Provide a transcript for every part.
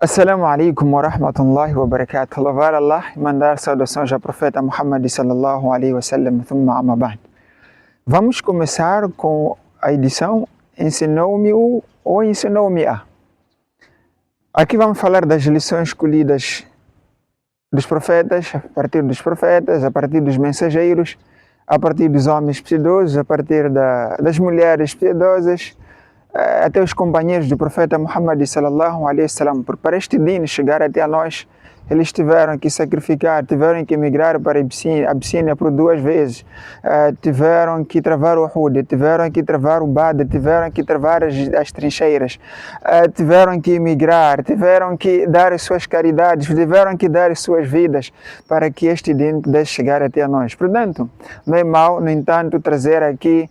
Assalamu alaikum wa rahmatullahi wa barakatuh. Louvar Allah e mandar saudações ao profeta Muhammad sallallahu alaihi wasallam, thumma amma ba'd. Vamos começar com a edição Ensinou-me o ou Ensinou-me a. Aqui vamos falar das lições escolhidas dos profetas, a partir dos profetas, a partir dos mensageiros, a partir dos homens piedosos, a partir das mulheres piedosas, até os companheiros do profeta Muhammad sallallahu alaihi wasallam. Porque para este din chegar até a nós, eles tiveram que sacrificar, tiveram que emigrar para a Abissínia por 2 vezes, tiveram que travar o Uhud, tiveram que travar o Badr, tiveram que travar as trincheiras, tiveram que emigrar, tiveram que dar as suas caridades, tiveram que dar as suas vidas para que este din pudesse chegar até a nós. Portanto, não é mau, no entanto, trazer aqui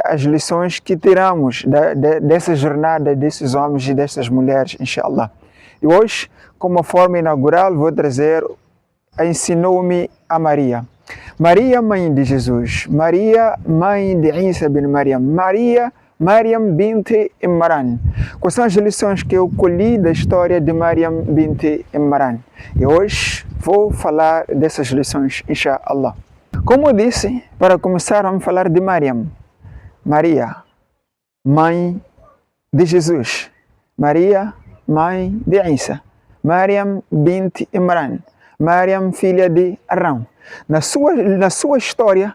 as lições que tiramos dessa jornada desses homens e dessas mulheres, inshallah. E hoje, como forma inaugural, vou trazer a Ensinou-me a Maria. Maria, mãe de Jesus. Maria, mãe de Isa bin Maryam. Maria, Maryam bint Imran. Quais são as lições que eu colhi da história de Maryam bint Imran? E hoje vou falar dessas lições, inshallah. Como eu disse, para começar, vamos falar de Maryam. Maria, mãe de Jesus. Maria, mãe de Isa. Maryam bint Imran. Maryam, filha de Arão. Na sua história,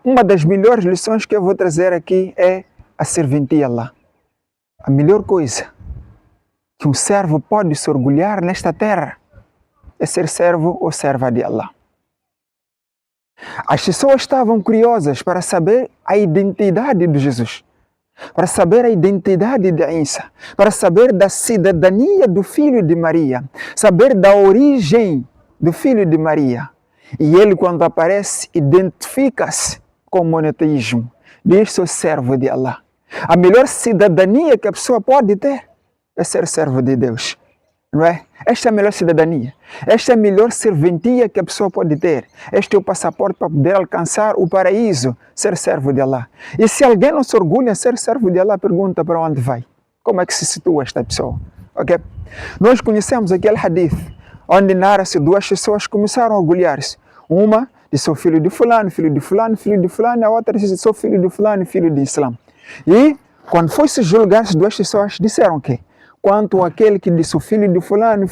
uma das melhores lições que eu vou trazer aqui é a serventia a Allah. A melhor coisa que um servo pode se orgulhar nesta terra é ser servo ou serva de Allah. As pessoas estavam curiosas para saber a identidade de Jesus, para saber a identidade de Isa, para saber da cidadania do filho de Maria, saber da origem do filho de Maria. E ele, quando aparece, identifica-se com o monoteísmo. Diz: sou servo de Allah. A melhor cidadania que a pessoa pode ter é ser servo de Deus. Não é? Esta é a melhor cidadania. Esta é a melhor serventia que a pessoa pode ter. Este é o passaporte para poder alcançar o paraíso, ser servo de Allah. E se alguém não se orgulha em ser servo de Allah, pergunta para onde vai. Como é que se situa esta pessoa? Okay? Nós conhecemos aquele hadith, onde narra-se 2 pessoas começaram a orgulhar-se. Uma de sou filho de fulano, filho de fulano, filho de fulano. A outra disse sou filho de fulano, filho de Islã. E quando foi se julgar, as 2 pessoas disseram que quanto aquele que disse o filho de fulano,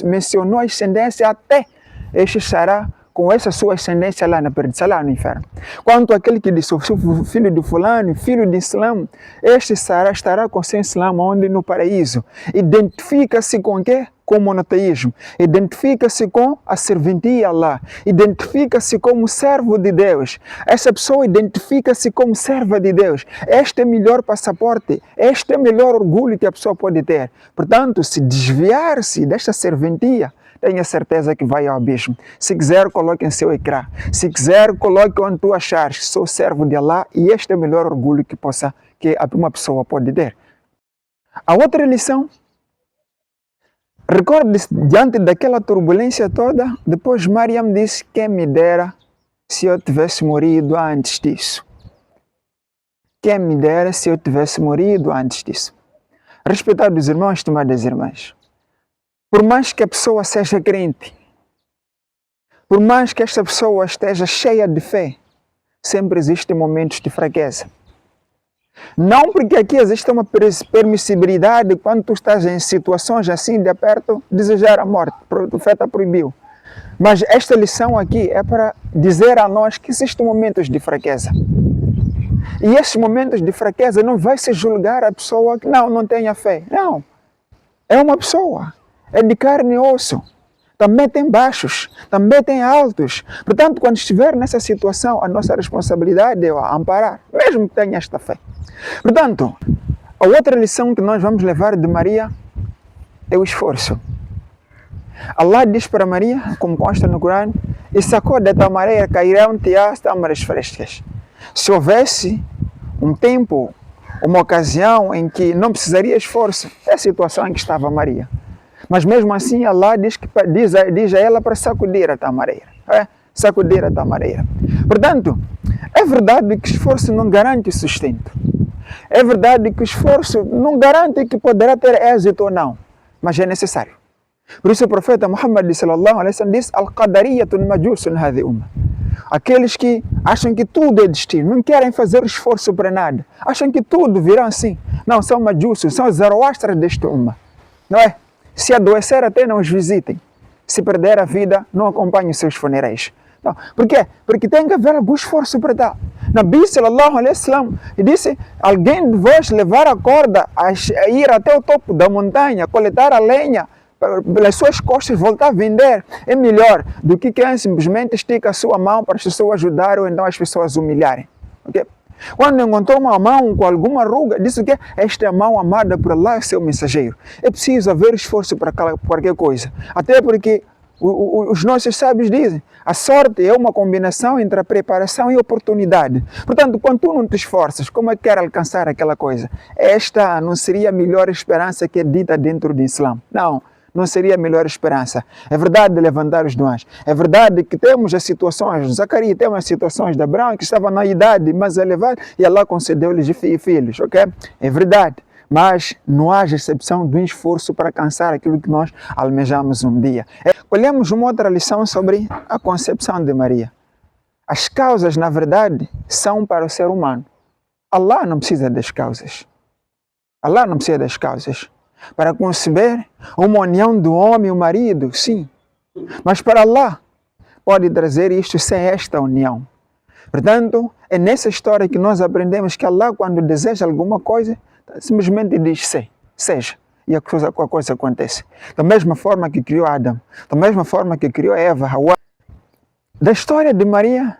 mencionou a ascendência, até este estará com essa sua ascendência lá na perdição, lá no inferno. Quanto aquele que disse o filho de fulano, filho de Islã, este estará com seu Islã onde? No paraíso. Identifica-se com o quê? Com o monoteísmo. Identifica-se com a serventia a Allah. Identifica-se como servo de Deus. Essa pessoa identifica-se como serva de Deus. Este é o melhor passaporte. Este é o melhor orgulho que a pessoa pode ter. Portanto, se desviar-se desta serventia, tenha certeza que vai ao abismo. Se quiser, coloque em seu ecrã. Se quiser, coloque onde tu achares. Sou servo de Allah e este é o melhor orgulho que uma pessoa pode ter. A outra lição, recorde-se, diante daquela turbulência toda, depois Maryam disse: quem me dera se eu tivesse morrido antes disso. Quem me dera se eu tivesse morrido antes disso. Respeitados irmãos, estimadas irmãs, por mais que a pessoa seja crente, por mais que esta pessoa esteja cheia de fé, sempre existem momentos de fraqueza. Não porque aqui existe uma permissibilidade quando tu estás em situações assim de aperto, desejar a morte. O profeta proibiu. Mas esta lição aqui é para dizer a nós que existem momentos de fraqueza. E esses momentos de fraqueza não vai se julgar a pessoa que não tenha fé. Não. É uma pessoa. É de carne e osso. Também tem baixos, também tem altos. Portanto, quando estiver nessa situação, a nossa responsabilidade é amparar, mesmo que tenha esta fé. Portanto, a outra lição que nós vamos levar de Maria é o esforço. Allah diz para Maria, como consta no Corão: e sacode a tamareira, cairão-te as tâmaras frescas. Se houvesse um tempo, uma ocasião em que não precisaria esforço, é a situação em que estava Maria. Mas mesmo assim, Allah diz a ela para sacudir a tamareira. Sacudir a tamareira. Portanto, é verdade que o esforço não garante sustento. É verdade que o esforço não garante que poderá ter êxito ou não. mas é necessário. Por isso o profeta Muhammad sallallahu alaihi wasallam disse: Al-Qadariyatun majusun hadhi umma. Aqueles que acham que tudo é destino, não querem fazer esforço para nada, acham que tudo virá assim. Não, são majussos, são os zoroastras deste umma. Não é? Se adoecer, até não os visitem. Se perder a vida, não acompanhem os seus funerais. Não. Por quê? Porque tem que haver algum esforço para dar. Nabi sallallahu alaihi wasallam disse: alguém de vós levar a corda a ir até o topo da montanha, coletar a lenha, pelas suas costas voltar a vender, é melhor do que quem simplesmente estica a sua mão para as pessoas ajudarem ou então as pessoas humilharem. Okay? Quando encontrou uma mão com alguma ruga, disse que esta é a mão amada por Allah e seu mensageiro. É preciso haver esforço para qualquer coisa. Até porque os nossos sábios dizem: a sorte é uma combinação entre a preparação e a oportunidade. Portanto, quando tu não te esforças, como é que quer alcançar aquela coisa? Esta não seria a melhor esperança que é dita dentro do Islã. Não seria a melhor esperança. É verdade de levantar os doentes. É verdade que temos as situações de Zacarias, temos as situações de Abraão, que estava na idade mais elevada e Allah concedeu-lhes filhos, ok? É verdade. Mas não há exceção do esforço para alcançar aquilo que nós almejamos um dia. Olhamos uma outra lição sobre a concepção de Maria. As causas, na verdade, são para o ser humano. Allah não precisa das causas. Allah não precisa das causas. Para conceber uma união do homem e o marido, sim. Mas para Allah, pode trazer isto sem esta união. Portanto, é nessa história que nós aprendemos que Allah, quando deseja alguma coisa, simplesmente diz seja. E a coisa acontece. Da mesma forma que criou Adão, da mesma forma que criou Eva, Hawa. Da história de Maria,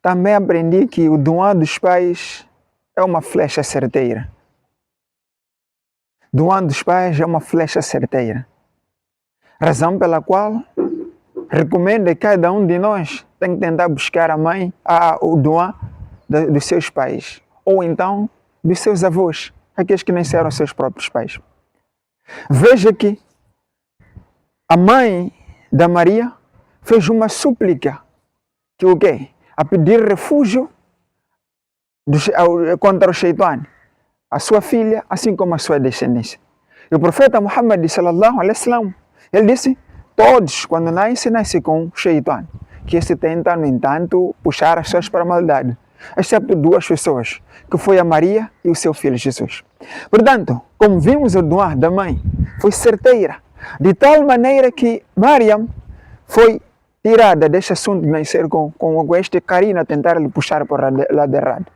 também aprendi que o dom dos pais é uma flecha certeira. Dom dos pais é uma flecha certeira. Razão pela qual recomendo que cada um de nós tem que tentar buscar o dom dos seus pais. Ou então dos seus avós, aqueles que nem eram seus próprios pais. Veja que a mãe da Maria fez uma súplica, que o quê? A pedir refúgio contra o Shaitã, a sua filha, assim como a sua descendência. E o profeta Muhammad sallallahu alaihi wasallam, ele disse: todos, quando nascem com o Shaitã, que esse tenta, no entanto, puxar as pessoas para a maldade, exceto duas pessoas, que foi a Maria e o seu filho Jesus. Portanto, como vimos, o dom da mãe foi certeira, de tal maneira que Mariam foi tirada deste assunto de nascer com este carinho a tentar lhe puxar para o lado errado.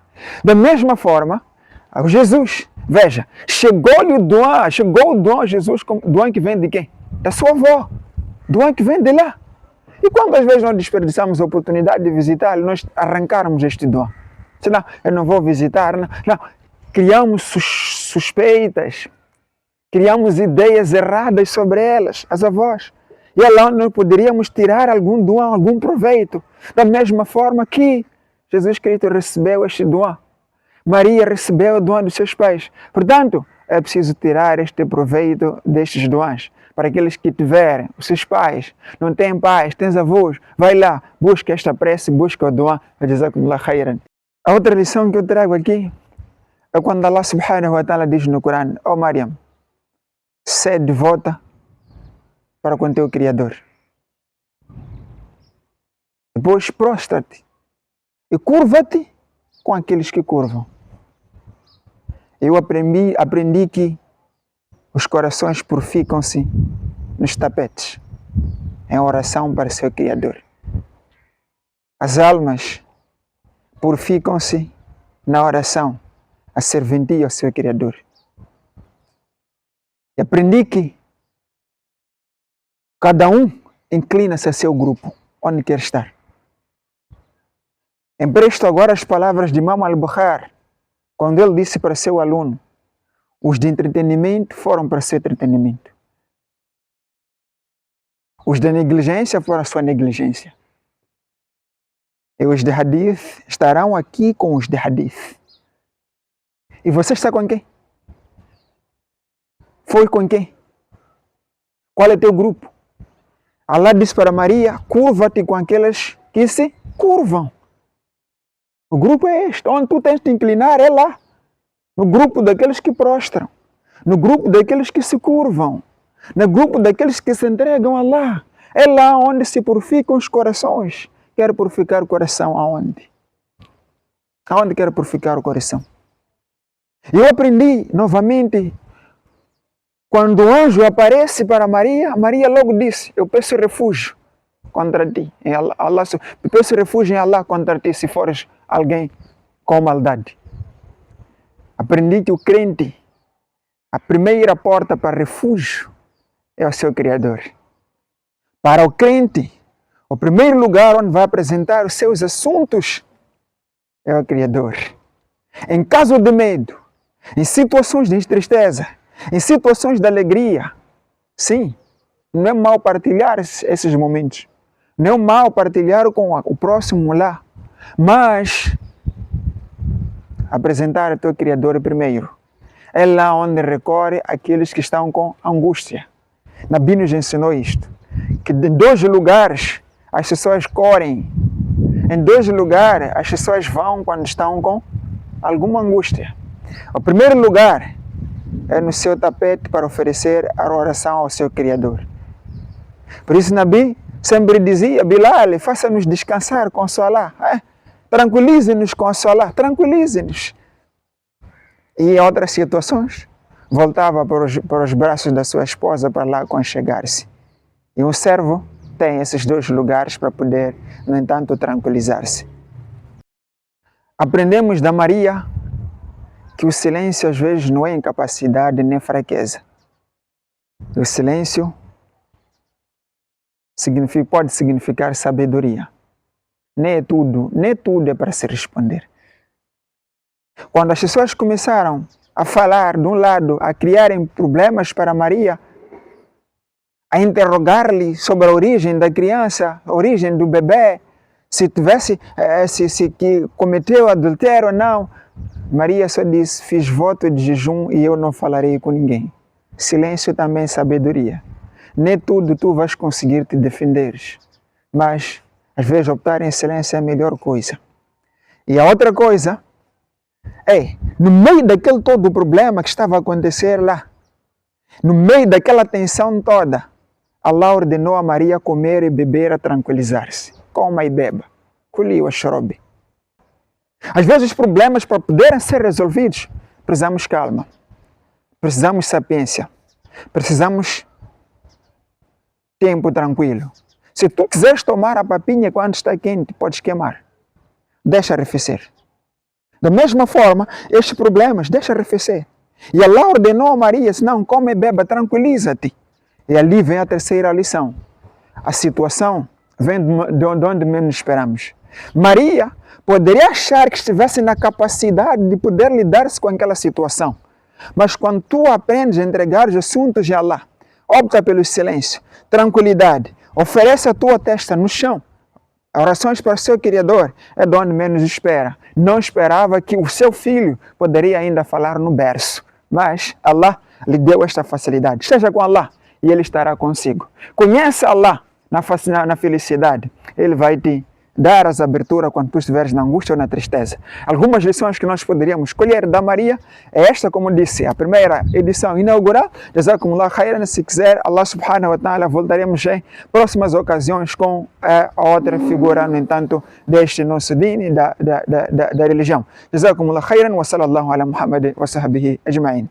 Da mesma forma, Jesus, veja, chegou o dom a Jesus, dom que vem de quem? Da sua avó, dom que vem de lá. E quantas vezes nós desperdiçamos a oportunidade de visitar, nós arrancarmos este dom? Senão, eu não vou visitar, não. Criamos suspeitas, criamos ideias erradas sobre elas, as avós. E lá nós poderíamos tirar algum dom, algum proveito. Da mesma forma que Jesus Cristo recebeu este dom. Maria recebeu o dom dos seus pais. Portanto, é preciso tirar este proveito destes dons. Para aqueles que tiverem os seus pais, não têm pais, tens avós, vai lá, busca esta prece, busca o dom. Jazakumullah khairan. A outra lição que eu trago aqui é quando Allah subhanahu wa ta'ala diz no Corão: ó Mariam, sê devota para com teu Criador. Depois prostra-te e curva-te com aqueles que curvam. Eu aprendi que os corações purificam-se nos tapetes, em oração para seu Criador. As almas purificam-se na oração, a serventia ao seu Criador. E aprendi que cada um inclina-se a seu grupo, onde quer estar. Empresto agora as palavras de Imam al-Bukhari, quando ele disse para seu aluno: os de entretenimento foram para seu entretenimento. Os de negligência foram a sua negligência. E os de hadith estarão aqui com os de hadith. E você está com quem? Foi com quem? Qual é teu grupo? Allah disse para Maria: curva-te com aqueles que se curvam. O grupo é este. Onde tu tens de te inclinar é lá. No grupo daqueles que prostram. no grupo daqueles que se curvam, no grupo daqueles que se entregam a Allah. É lá onde se purificam os corações. Quer purificar o coração aonde? Aonde quer purificar o coração? Eu aprendi novamente, quando o anjo aparece para Maria, Maria logo disse, eu peço refúgio contra ti. Eu peço refúgio em Allah contra ti se fores alguém com maldade. Aprendi que o crente, a primeira porta para refúgio é o seu Criador. Para o crente, o primeiro lugar onde vai apresentar os seus assuntos é o Criador. Em caso de medo, em situações de tristeza, em situações de alegria, sim, não é mal partilhar esses momentos. Não é mal partilhar com o próximo lá, mas apresentar o teu Criador primeiro. É lá onde recorre aqueles que estão com angústia. Nabi nos ensinou isto, que em 2 lugares as pessoas correm, em 2 lugares as pessoas vão quando estão com alguma angústia. O primeiro lugar é no seu tapete para oferecer a oração ao seu Criador. Por isso Nabi sempre dizia, Bilal, faça-nos descansar com sua Allah. Tranquilize-nos com sua Allah, tranquilize-nos. E em outras situações, voltava para os braços da sua esposa para lá aconchegar-se. E um servo tem esses 2 lugares para poder, no entanto, tranquilizar-se. Aprendemos da Maria que o silêncio às vezes não é incapacidade nem fraqueza. O silêncio pode significar sabedoria. Nem tudo é para se responder. Quando as pessoas começaram a falar de um lado, a criarem problemas para Maria, a interrogar-lhe sobre a origem da criança, a origem do bebê, se que cometeu adultério ou não, Maria só disse, fiz voto de jejum e eu não falarei com ninguém. Silêncio também é sabedoria. Nem tudo tu vais conseguir te defender, mas às vezes optar em silêncio é a melhor coisa. E a outra coisa é, no meio daquele todo o problema que estava a acontecer lá, no meio daquela tensão toda, Allah ordenou a Maria comer e beber a tranquilizar-se. Coma e beba. Kuli wa shrobi. Às vezes os problemas para poderem ser resolvidos, precisamos calma, precisamos sapiência, precisamos tempo tranquilo. Se tu quiseres tomar a papinha quando está quente, podes queimar. Deixa arrefecer. Da mesma forma, estes problemas, deixa arrefecer. E Allah ordenou a Maria, se não, come e beba, tranquiliza-te. E ali vem a terceira lição. A situação vem de onde menos esperamos. Maria poderia achar que estivesse na capacidade de poder lidar-se com aquela situação. Mas quando tu aprendes a entregar os assuntos de Allah, opta pelo silêncio, tranquilidade, oferece a tua testa no chão, orações para o seu Criador, é de onde menos espera. Não esperava que o seu filho poderia ainda falar no berço, mas Allah lhe deu esta facilidade. Esteja com Allah e Ele estará consigo. Conheça Allah na felicidade, Ele vai te dar as aberturas quando tu estiveres na angústia ou na tristeza. Algumas lições que nós poderíamos escolher da Maria é esta, como disse, a primeira edição inaugural. Jazakumullah khairan. Se quiser, Allah subhanahu wa ta'ala, voltaremos em próximas ocasiões com a outra figura, no entanto, deste nosso dini, da religião. Jazakumullah khairan wa sallallahu ala Muhammad wa sahbihi ajma'in.